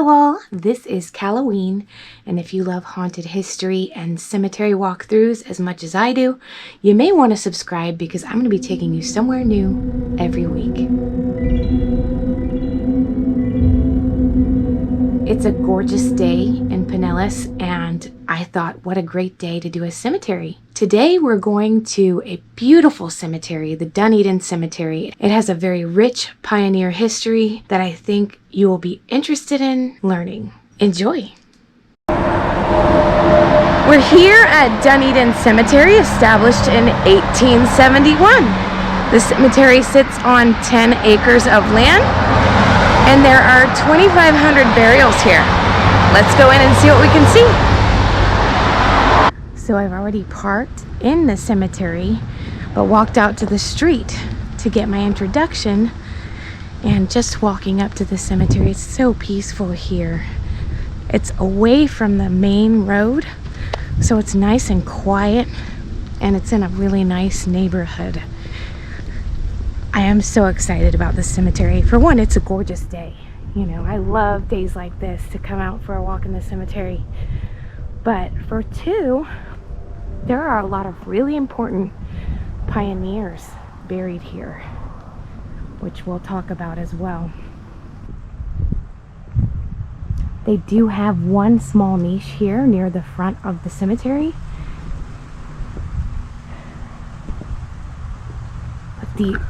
Hello all, this is Halloween, and if you love haunted history and cemetery walkthroughs as much as I do, you may want to subscribe because I'm going to be taking you somewhere new every week. It's a gorgeous day in Pinellas, and I thought, what a great day to do a cemetery. Today we're going to a beautiful cemetery, the Dunedin Cemetery. It has a very rich pioneer history that I think you will be interested in learning. Enjoy! We're here at Dunedin Cemetery, established in 1871. The cemetery sits on 10 acres of land, and there are 2,500 burials here. Let's go in and see what we can see. So I've already parked in the cemetery, but walked out to the street to get my introduction. And just walking up to the cemetery, it's so peaceful here. It's away from the main road, so it's nice and quiet, and it's in a really nice neighborhood. I am so excited about this cemetery. For one, it's a gorgeous day. You know, I love days like this to come out for a walk in the cemetery. But for two, there are a lot of really important pioneers buried here, which we'll talk about as well. They do have one small niche here near the front of the cemetery. But the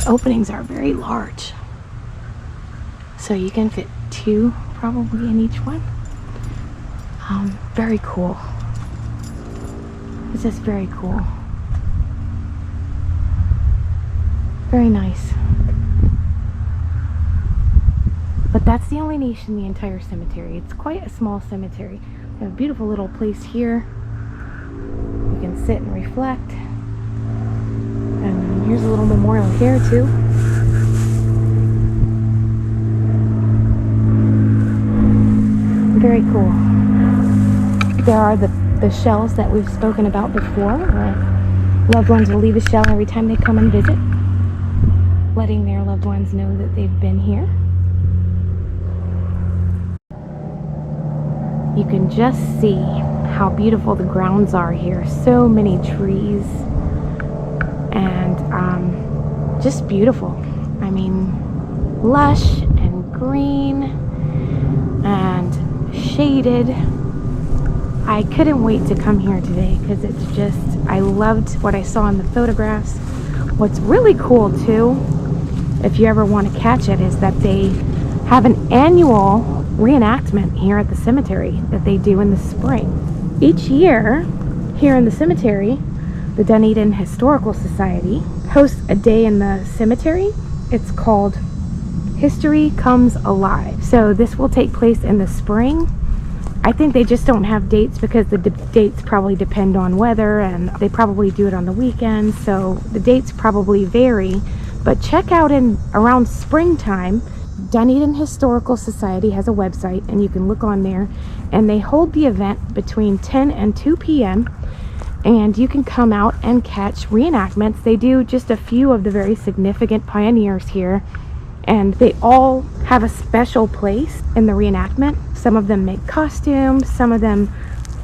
openings are very large, so you can fit two probably in each one. Very cool. It's just very cool. Very nice. But that's the only niche in the entire cemetery. It's quite a small cemetery. We have a beautiful little place here. You can sit and reflect. And here's a little memorial here too. Very cool. There are the shells that we've spoken about before, where loved ones will leave a shell every time they come and visit, letting their loved ones know that they've been here. You can just see how beautiful the grounds are here. So many trees, and just beautiful. I mean, lush and green and shaded. I couldn't wait to come here today because it's just, I loved what I saw in the photographs. What's really cool too, if you ever want to catch it, is that they have an annual reenactment here at the cemetery that they do in the spring. Each year here in the cemetery, the Dunedin Historical Society hosts a day in the cemetery. It's called History Comes Alive. So this will take place in the spring. I think they just don't have dates because the dates probably depend on weather, and they probably do it on the weekends, so the dates probably vary. But check out in around springtime. Dunedin Historical Society has a website, and you can look on there, and they hold the event between 10 and 2 p.m. and you can come out and catch reenactments. They do just a few of the very significant pioneers here, and they all have a special place in the reenactment. Some of them make costumes, some of them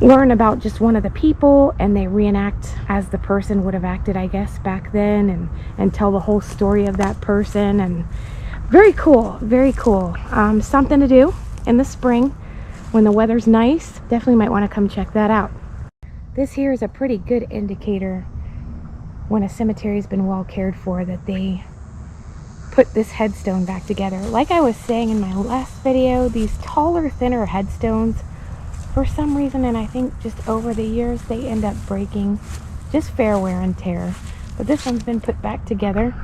learn about just one of the people, and they reenact as the person would have acted, I guess, back then, and tell the whole story of that person. And very cool, very cool. Something to do in the spring when the weather's nice. Definitely might want to come check that out. This here is a pretty good indicator when a cemetery has been well cared for, that they put this headstone back together. Like I was saying in my last video, these taller, thinner headstones, for some reason, and I think just over the years, they end up breaking. Just fair wear and tear. But this one's been put back together,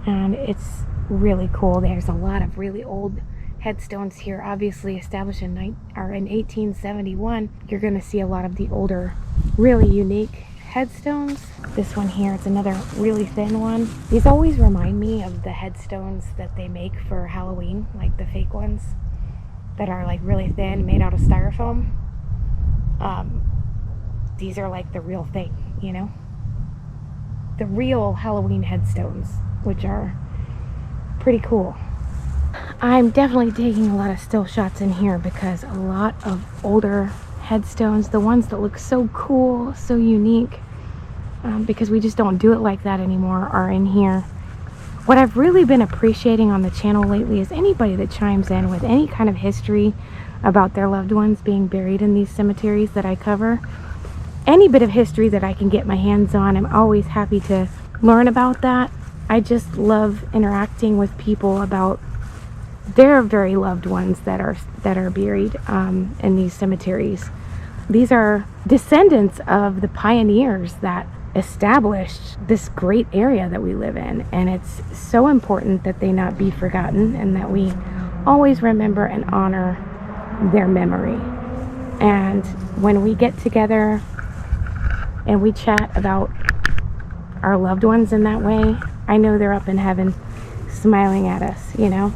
and it's really cool. There's a lot of really old headstones here, obviously established in 1871. You're going to see a lot of the older, really unique headstones. This one here, it's another really thin one. These always remind me of the headstones that they make for Halloween, like the fake ones that are like really thin, made out of styrofoam. These are like the real thing, you know, the real Halloween headstones, which are pretty cool. I'm definitely taking a lot of still shots in here because a lot of older headstones, the ones that look so cool, so unique, because we just don't do it like that anymore, are in here. What I've really been appreciating on the channel lately is anybody that chimes in with any kind of history about their loved ones being buried in these cemeteries that I cover. Any bit of history that I can get my hands on, I'm always happy to learn about that. I just love interacting with people about their very loved ones that are buried in these cemeteries. These are descendants of the pioneers that established this great area that we live in, and it's so important that they not be forgotten and that we always remember and honor their memory. And when we get together and we chat about our loved ones in that way, I know they're up in heaven smiling at us, you know.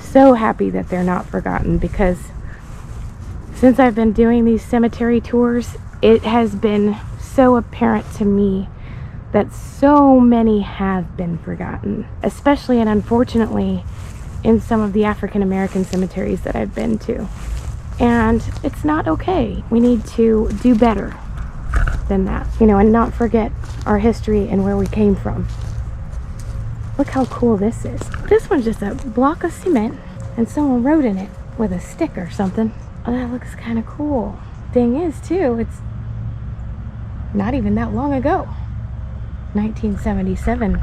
So happy that they're not forgotten, because since I've been doing these cemetery tours, it has been so apparent to me that so many have been forgotten, especially and unfortunately in some of the African American cemeteries that I've been to. And it's not okay. We need to do better than that, you know, and not forget our history and where we came from. Look how cool this is. This one's just a block of cement and someone wrote in it with a stick or something. Oh, that looks kind of cool. Thing is, too, it's not even that long ago. 1977.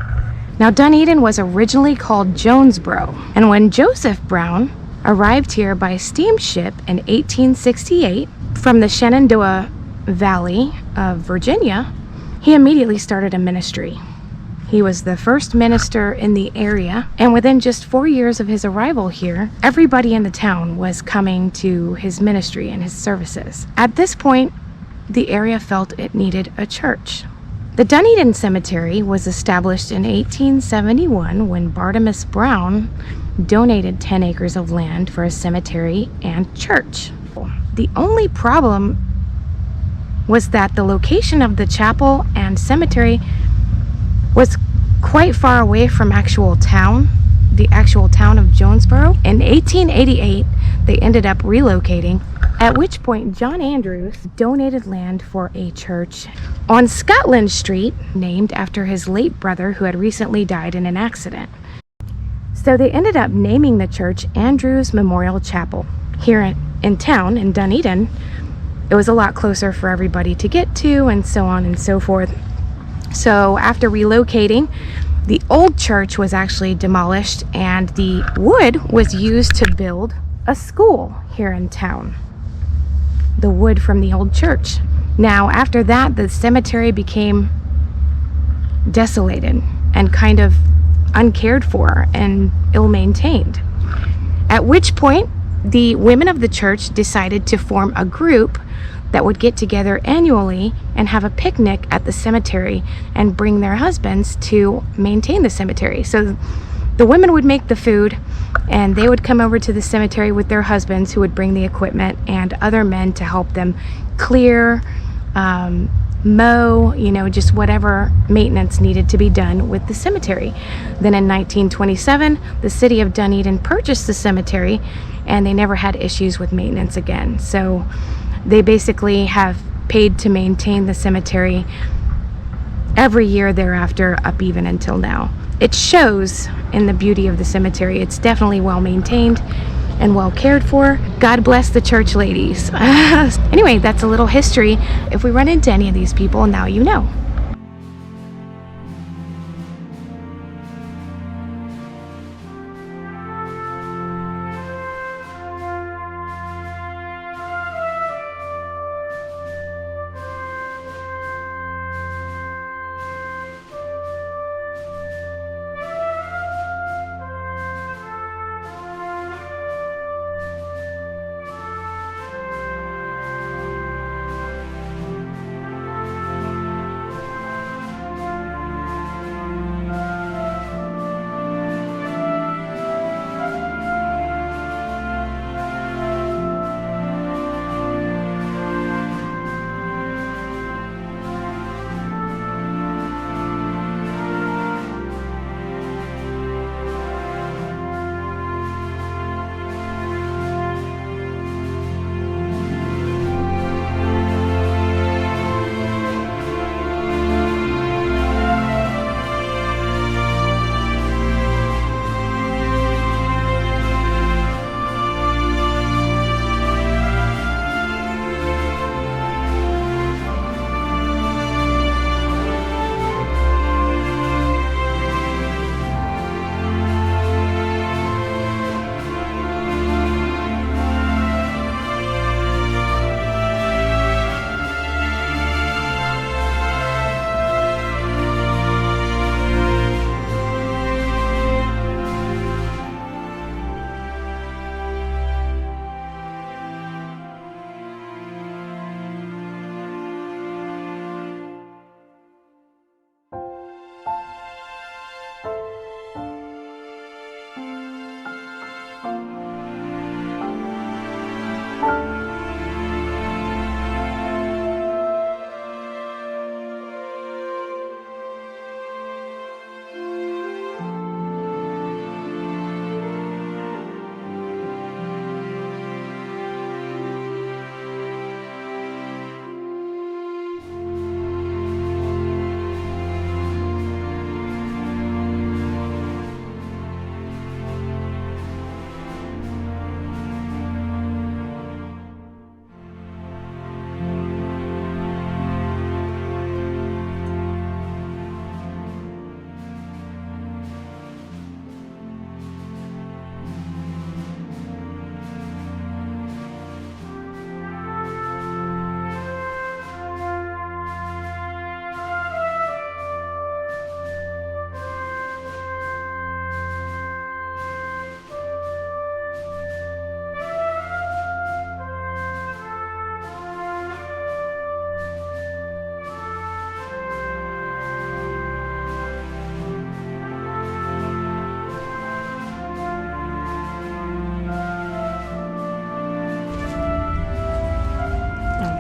Now, Dunedin was originally called Jonesboro, and when Joseph Brown arrived here by steamship in 1868 from the Shenandoah Valley of Virginia, he immediately started a ministry. He was the first minister in the area, and within just 4 years of his arrival here, everybody in the town was coming to his ministry and his services. At this point, the area felt it needed a church. The Dunedin Cemetery was established in 1871 when Bartimus Brown donated 10 acres of land for a cemetery and church. The only problem was that the location of the chapel and cemetery was quite far away from the actual town of Jonesboro. In 1888, they ended up relocating, at which point John Andrews donated land for a church on Scotland Street, named after his late brother who had recently died in an accident. So they ended up naming the church Andrews Memorial Chapel. Here in town, in Dunedin, it was a lot closer for everybody to get to, and so on and so forth. So after relocating, the old church was actually demolished and the wood was used to build a school here in town. The wood from the old church. Now, after that, the cemetery became desolated and kind of uncared for and ill-maintained. At which point, the women of the church decided to form a group that would get together annually and have a picnic at the cemetery and bring their husbands to maintain the cemetery. So the women would make the food and they would come over to the cemetery with their husbands, who would bring the equipment, and other men to help them clear, mow, you know, just whatever maintenance needed to be done with the cemetery. Then in 1927, the city of Dunedin purchased the cemetery and they never had issues with maintenance again. So they basically have paid to maintain the cemetery every year thereafter, up even until now. It shows in the beauty of the cemetery. It's definitely well maintained and well cared for. God bless the church ladies. Anyway, that's a little history. If we run into any of these people, now you know.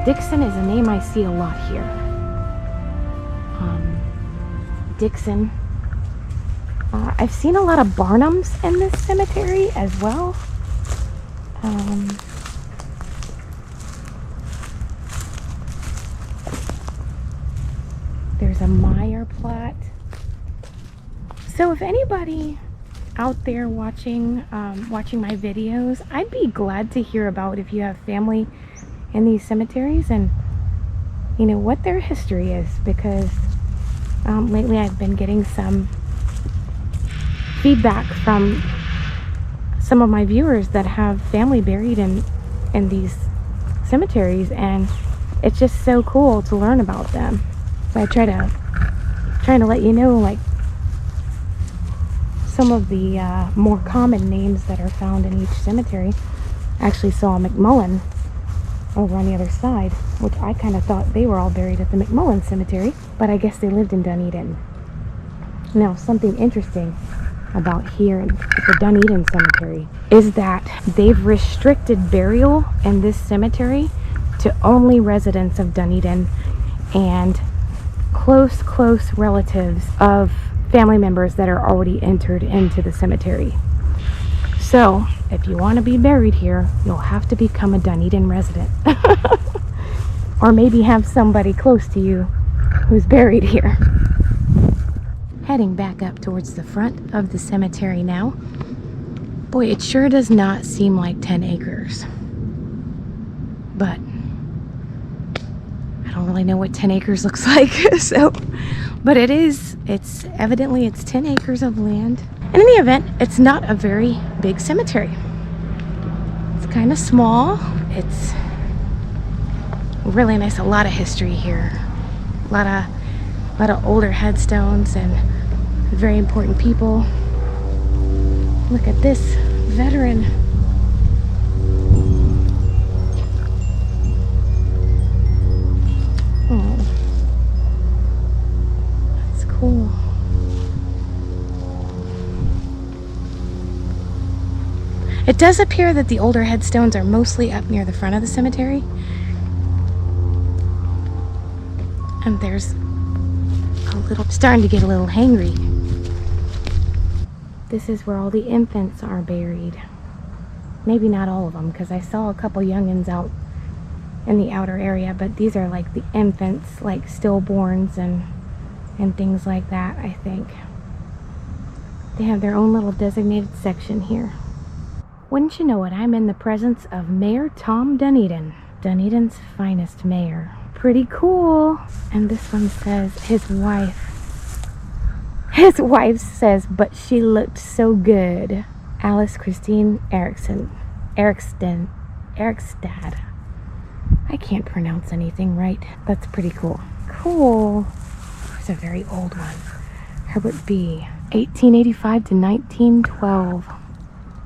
Dixon is a name I see a lot here. Dixon. I've seen a lot of Barnums in this cemetery as well. There's a Meyer plot. So if anybody out there watching my videos, I'd be glad to hear about if you have family in these cemeteries and you know what their history is, because lately I've been getting some feedback from some of my viewers that have family buried in these cemeteries, and it's just so cool to learn about them. So I trying to let you know, like, some of the more common names that are found in each cemetery. I actually saw a McMullen over on the other side, which I kind of thought they were all buried at the McMullen Cemetery, but I guess they lived in Dunedin. Now, something interesting about here at the Dunedin Cemetery is that they've restricted burial in this cemetery to only residents of Dunedin and close relatives of family members that are already entered into the cemetery. So if you want to be buried here, you'll have to become a Dunedin resident or maybe have somebody close to you who's buried here. Heading back up towards the front of the cemetery now. Boy, it sure does not seem like 10 acres. But I don't really know what 10 acres looks like. But it's evidently 10 acres of land. And in the event, it's not a very big cemetery. It's kind of small. It's really nice. A lot of history here. A lot of older headstones and very important people. Look at this veteran. Oh, that's cool. It does appear that the older headstones are mostly up near the front of the cemetery. And there's starting to get a little hangry. This is where all the infants are buried. Maybe not all of them, because I saw a couple youngins out in the outer area, but these are like the infants, like stillborns and things like that, I think. They have their own little designated section here. Wouldn't you know it, I'm in the presence of Mayor Tom Dunedin, Dunedin's finest mayor. Pretty cool. And this one says his wife says, but she looked so good. Alice Christine Erikstad. I can't pronounce anything right. That's pretty cool. Cool. There's a very old one. Herbert B. 1885 to 1912.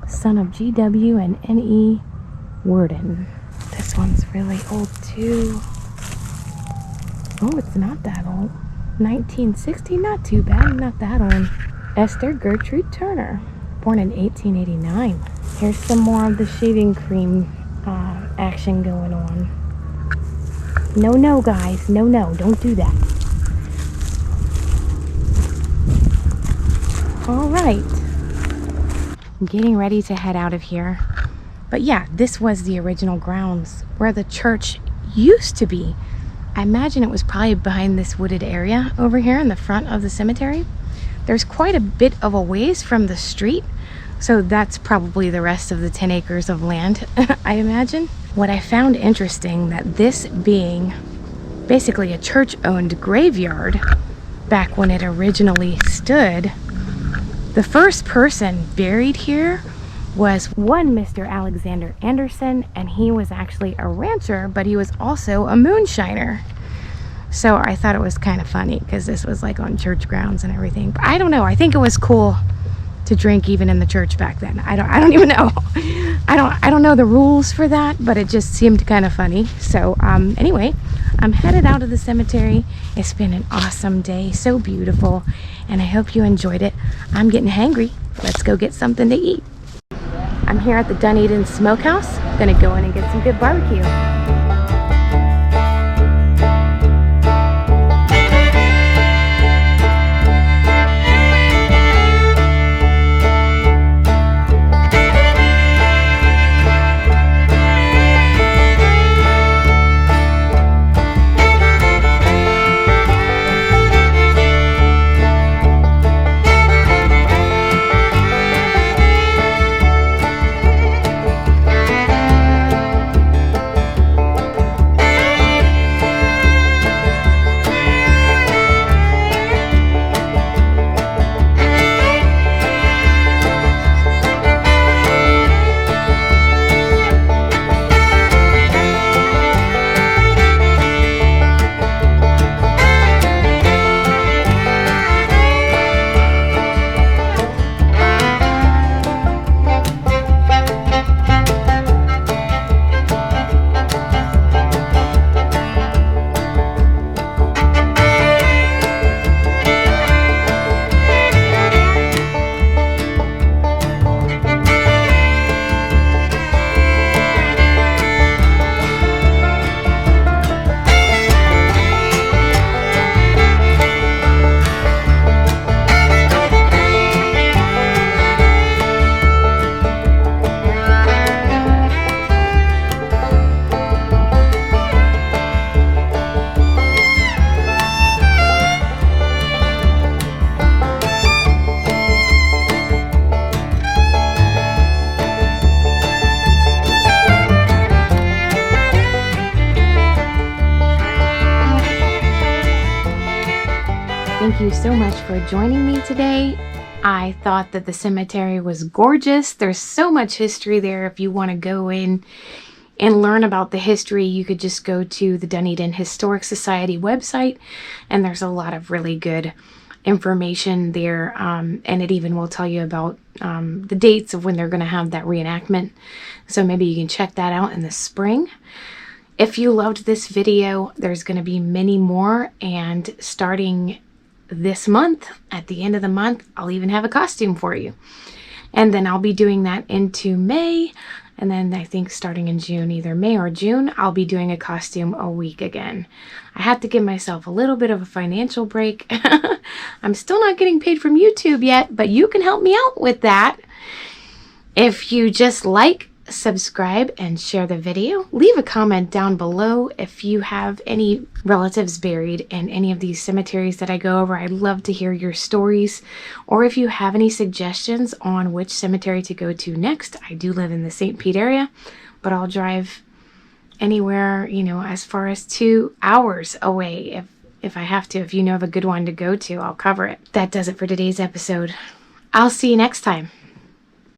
Son of G.W. and N.E. Worden. This one's really old too. Oh, it's not that old. 1960, not too bad, not that old. Esther Gertrude Turner, born in 1889. Here's some more of the shaving cream action going on. No, guys, no, don't do that. All right. I'm getting ready to head out of here. But yeah, this was the original grounds where the church used to be. I imagine it was probably behind this wooded area over here in the front of the cemetery. There's quite a bit of a ways from the street, so that's probably the rest of the 10 acres of land, I imagine. What I found interesting, that this being basically a church-owned graveyard back when it originally stood, the first person buried here was one Mr. Alexander Anderson, and he was actually a rancher, but he was also a moonshiner. So I thought it was kind of funny because this was like on church grounds and everything. But I don't know. I think it was cool to drink even in the church back then. I don't even know. I don't know the rules for that, but it just seemed kind of funny. So anyway, I'm headed out of the cemetery. It's been an awesome day, so beautiful, and I hope you enjoyed it. I'm getting hangry. Let's go get something to eat. I'm here at the Dunedin Smokehouse. I'm gonna go in and get some good barbecue. so much for joining me today. I thought that the cemetery was gorgeous. There's so much history there. If you want to go in and learn about the history, you could just go to the Dunedin Historic Society website, and there's a lot of really good information there, and it even will tell you about the dates of when they're going to have that reenactment. So maybe you can check that out in the spring. If you loved this video, there's going to be many more, and starting this month, at the end of the month, I'll even have a costume for you. And then I'll be doing that into May, and then I think starting in June, either May or June, I'll be doing a costume a week again. I had to give myself a little bit of a financial break. I'm still not getting paid from YouTube yet, but you can help me out with that. If you just like, subscribe, and share the video. Leave a comment down below if you have any relatives buried in any of these cemeteries that I go over. I'd love to hear your stories, or if you have any suggestions on which cemetery to go to next. I do live in the St. Pete area, but I'll drive anywhere, you know, as far as 2 hours away if I have to. If you know of a good one to go to, I'll cover it. That does it for today's episode. I'll see you next time.